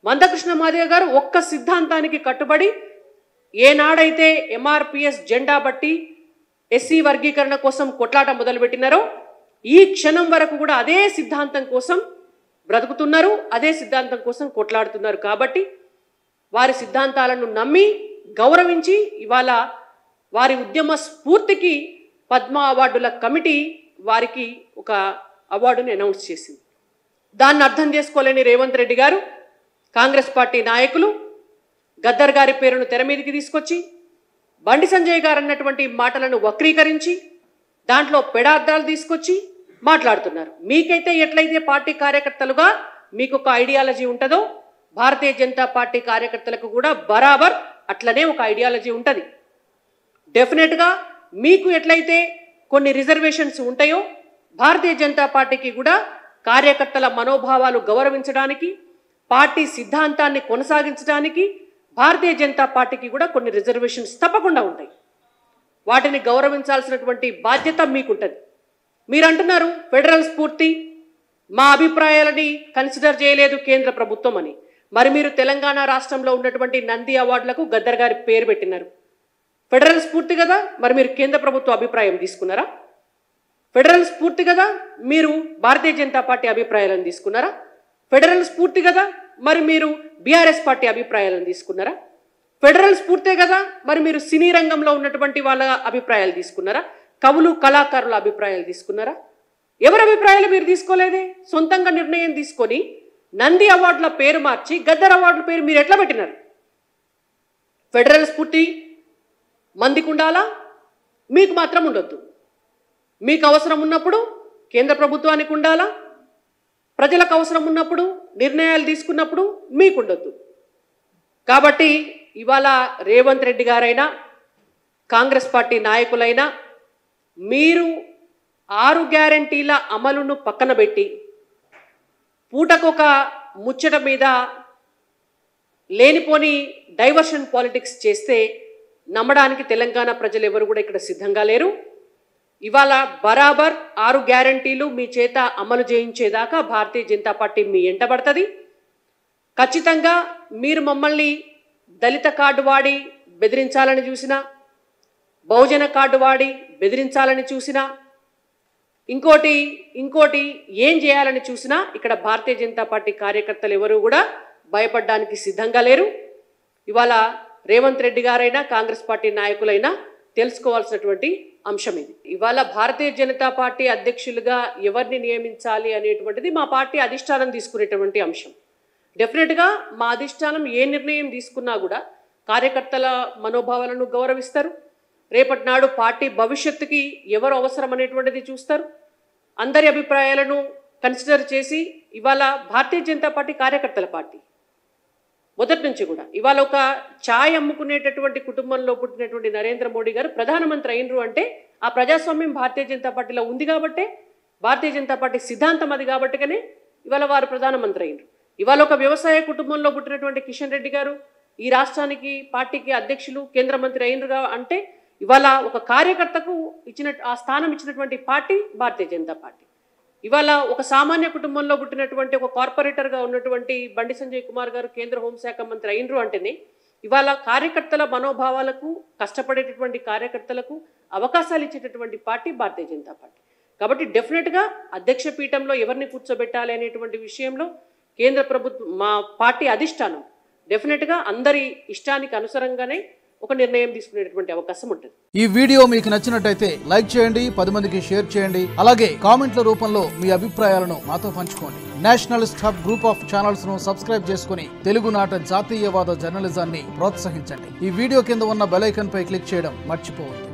మందకృష్ణ మాదిగ గారు ఒక్క సిద్ధాంతానికి కట్టుబడి ఏనాడైతే ఎంఆర్పిఎస్ జెండా బట్టి ఎస్సీ వర్గీకరణ కోసం కొట్లాట మొదలుపెట్టినారో ఈ క్షణం వరకు కూడా అదే సిద్ధాంతం కోసం బ్రతుకుతున్నారు, అదే సిద్ధాంతం కోసం కొట్లాడుతున్నారు. కాబట్టి వారి సిద్ధాంతాలను నమ్మి గౌరవించి ఇవాళ వారి ఉద్యమ స్ఫూర్తికి పద్మ అవార్డుల కమిటీ వారికి ఒక అవార్డుని అనౌన్స్ చేసింది. దాన్ని అర్థం చేసుకోలేని రేవంత్ రెడ్డి గారు, కాంగ్రెస్ పార్టీ నాయకులు గద్దర్ గారి పేరును తెర మీదకి తీసుకొచ్చి బండి సంజయ్ గారు అన్నటువంటి మాటలను వక్రీకరించి దాంట్లో పెడార్థాలు తీసుకొచ్చి మాట్లాడుతున్నారు. మీకైతే ఎట్లయితే పార్టీ కార్యకర్తలుగా మీకు ఒక ఐడియాలజీ ఉంటుందో భారతీయ జనతా పార్టీ కార్యకర్తలకు కూడా బరాబర్ అట్లనే ఒక ఐడియాలజీ ఉంటుంది. డెఫినెట్గా మీకు ఎట్లయితే కొన్ని రిజర్వేషన్స్ ఉంటాయో భారతీయ జనతా పార్టీకి కూడా కార్యకర్తల మనోభావాలు గౌరవించడానికి, పార్టీ సిద్ధాంతాన్ని కొనసాగించడానికి భారతీయ జనతా పార్టీకి కూడా కొన్ని రిజర్వేషన్స్ తప్పకుండా ఉంటాయి. వాటిని గౌరవించాల్సినటువంటి బాధ్యత మీకుంటుంది. మీరు అంటున్నారు ఫెడరల్ స్ఫూర్తి మా అభిప్రాయాలని కన్సిడర్ చేయలేదు కేంద్ర ప్రభుత్వం అని. మరి మీరు తెలంగాణ రాష్ట్రంలో ఉన్నటువంటి నంది అవార్డులకు గద్దర్ గారి పేరు పెట్టినారు. ఫెడరల్ స్ఫూర్తి కదా, మరి మీరు కేంద్ర ప్రభుత్వ అభిప్రాయం తీసుకున్నారా? ఫెడరల్ స్ఫూర్తి కదా, మీరు భారతీయ జనతా పార్టీ అభిప్రాయాలను తీసుకున్నారా? ఫెడరల్ స్ఫూర్తి కదా, మరి మీరు బీఆర్ఎస్ పార్టీ అభిప్రాయాలను తీసుకున్నారా? ఫెడరల్ స్ఫూర్తే కదా, మరి మీరు సినీ రంగంలో ఉన్నటువంటి వాళ్ళ అభిప్రాయాలు తీసుకున్నారా? కవులు కళాకారుల అభిప్రాయాలు తీసుకున్నారా? ఎవరి అభిప్రాయాలు మీరు తీసుకోలేదే. సొంతంగా నిర్ణయం తీసుకొని నంది అవార్డుల పేరు మార్చి గద్దర్ అవార్డుల పేరు మీరు ఎట్లా పెట్టినారు? ఫెడరల్ స్ఫూర్తి మందికి ఉండాలా, మీకు మాత్రం ఉండొద్దు. మీకు అవసరం ఉన్నప్పుడు కేంద్ర ప్రభుత్వానికి ఉండాలా, ప్రజలకు అవసరం ఉన్నప్పుడు నిర్ణయాలు తీసుకున్నప్పుడు మీకు ఉండొద్దు. కాబట్టి ఇవాళ రేవంత్ రెడ్డి గారైనా కాంగ్రెస్ పార్టీ నాయకులైనా మీరు 6 గ్యారెంటీల అమలును పక్కన పెట్టి పూటకొక ముచ్చట మీద లేనిపోని డైవర్షన్ పాలిటిక్స్ చేస్తే నమ్మడానికి తెలంగాణ ప్రజలు ఎవరు కూడా ఇక్కడ సిద్ధంగా లేరు. ఇవాళ బరాబర్ 6 గ్యారెంటీలు మీ చేత అమలు చేయించేదాకా భారతీయ జనతా పార్టీ మీ ఎంటబడుతుంది. ఖచ్చితంగా మీరు మమ్మల్ని దళిత కార్డు వాడి బెదిరించాలని చూసినా, బహుజన కార్డు వాడి బెదిరించాలని చూసినా, ఇంకోటి ఏం చేయాలని చూసినా ఇక్కడ భారతీయ జనతా పార్టీ కార్యకర్తలు ఎవరు కూడా భయపడడానికి సిద్ధంగా లేరు. ఇవాళ రేవంత్ రెడ్డి గారైనా కాంగ్రెస్ పార్టీ నాయకులైనా తెలుసుకోవాల్సినటువంటి అంశం ఇది. ఇవాళ భారతీయ జనతా పార్టీ అధ్యక్షులుగా ఎవరిని నియమించాలి అనేటువంటిది మా పార్టీ అధిష్టానం తీసుకునేటువంటి అంశం. డెఫినెట్గా మా అధిష్టానం ఏ నిర్ణయం తీసుకున్నా కూడా కార్యకర్తల మనోభావాలను గౌరవిస్తారు. రేపటి నాడు పార్టీ భవిష్యత్తుకి ఎవరు అవసరం అనేటువంటిది చూస్తారు. అందరి అభిప్రాయాలను కన్సిడర్ చేసి ఇవాళ భారతీయ జనతా పార్టీ కార్యకర్తల పార్టీ మొదటి నుంచి కూడా ఇవాళ ఒక ఛాయ్ అమ్ముకునేటటువంటి కుటుంబంలో పుట్టినటువంటి నరేంద్ర మోడీ గారు ప్రధానమంత్రి అయినరు అంటే ఆ ప్రజాస్వామ్యం భారతీయ జనతా పార్టీలో ఉంది కాబట్టే, భారతీయ జనతా పార్టీ సిద్ధాంతం అది కాబట్టిగానే ఇవాళ వారు ప్రధానమంత్రి అయినరు. ఇవాళ ఒక వ్యవసాయ కుటుంబంలో పుట్టినటువంటి కిషన్ రెడ్డి గారు ఈ రాష్ట్రానికి పార్టీకి అధ్యక్షులు కేంద్ర మంత్రి అయినరుగా అంటే ఇవాళ ఒక కార్యకర్తకు ఆ స్థానం ఇచ్చినటువంటి పార్టీ భారతీయ జనతా పార్టీ. ఇవాళ ఒక సామాన్య కుటుంబంలో పుట్టినటువంటి ఒక కార్పొరేటర్గా ఉన్నటువంటి బండి సంజయ్ కుమార్ గారు కేంద్ర హోంశాఖ మంత్రి అయినరు అంటేనే ఇవాళ కార్యకర్తల మనోభావాలకు, కష్టపడేటటువంటి కార్యకర్తలకు అవకాశాలు ఇచ్చేటటువంటి పార్టీ భారతీయ జనతా పార్టీ. కాబట్టి డెఫినెట్గా అధ్యక్ష పీఠంలో ఎవరిని కూర్చోబెట్టాలి అనేటువంటి విషయంలో కేంద్ర ప్రభుత్వం మా పార్టీ అధిష్టానం డెఫినెట్గా అందరి ఇష్టానికి అనుసరంగానే ఒక నిర్ణయం తీసుకునేటువంటి అవకాశం ఉంటుంది. ఈ వీడియో మీకు నచ్చినట్టయితే లైక్ చేయండి, 10 మందికి షేర్ చేయండి. అలాగే కామెంట్ల రూపంలో మీ అభిప్రాయాలను మాతో పంచుకోండి. Nationalist hub group of channels ను సబ్స్క్రైబ్ చేసుకుని తెలుగునాట జాతీయవాద జర్నలిజాన్ని ప్రోత్సహించండి. ఈ వీడియో కింద ఉన్న బెల్ ఐకాన్ పై క్లిక్ చేయడం మర్చిపోవద్దు.